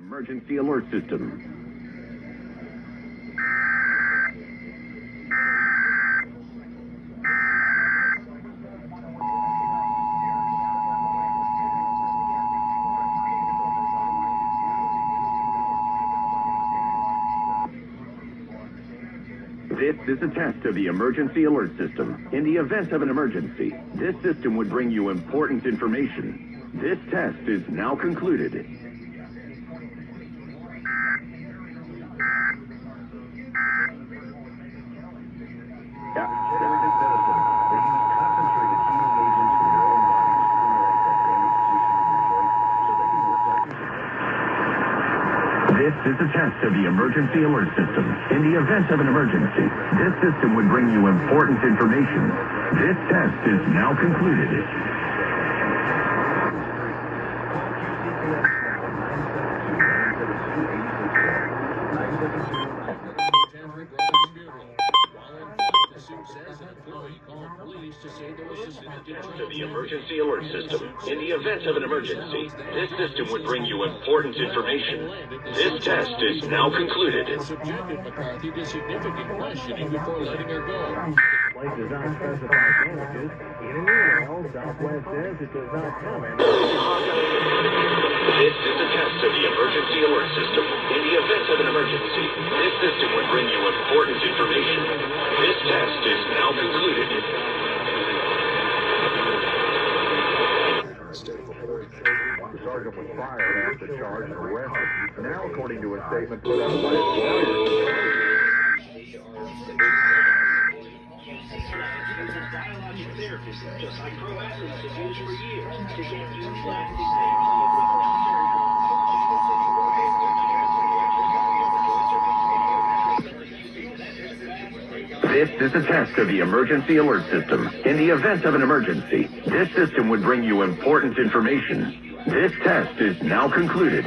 Emergency alert system. This is a test of the emergency alert system. In the event of an emergency, this system would bring you important information. This test is now concluded. This is a test of the emergency alert system. In the event of an emergency, this system would bring you important information. This test is now concluded. To the emergency alert system. In the event of an emergency, this system would bring you important information. This test is now concluded. Subjected McCarthy to significant questioning before letting her go. Flight does not specify damages. In an email, Southwest says it does not comment. This is a test of the emergency alert system. In the event of an emergency, this system would bring you important information. This test is now concluded. The sergeant was fired after charged and arrested. Now, according to a statement put out by his lawyer. Biologic therapists, just like pro athletes have used for years, to get you back This is a test of the emergency alert system. In the event of an emergency, this system would bring you important information. This test is now concluded.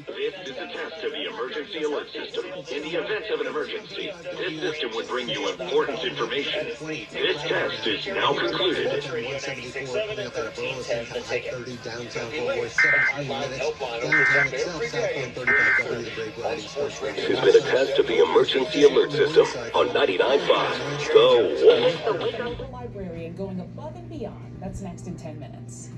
This is a test of the emergency alert system. In the event of an emergency, this system would bring you important information. This test is now concluded. 174 coming up at a Burleson, I-30 downtown Fort Worth, 17 minutes. Downtown itself, southbound 35W, the Great Gliding Sports Radio. This has been a test of the emergency alert system on 99.5. Go Wolf. The Wake Up the Librarian going above and beyond. That's next in 10 minutes.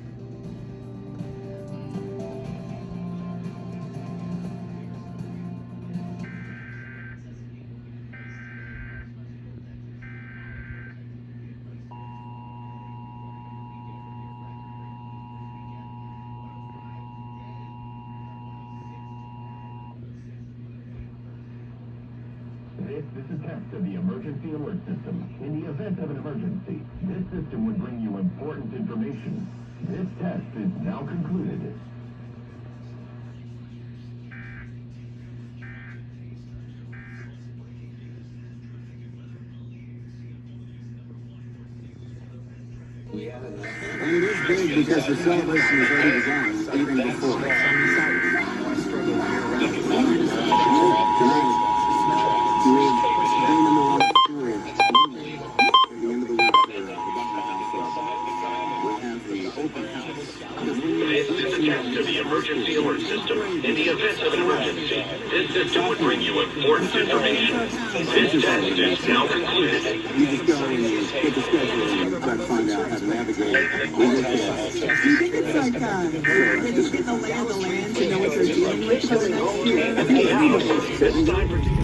This is a test of the emergency alert system. In the event of an emergency, this system would bring you important information. This test is now concluded. And it is big because the celebration is already begun, even before. This is a test of the emergency alert system. In the event of an emergency, this system would bring you important information. This test is now concluded. You just go and you get the schedule and try to find out how to navigate with this test. Do you think it's like they're just getting the lay of the land to know what they're dealing with for the next year? It's time for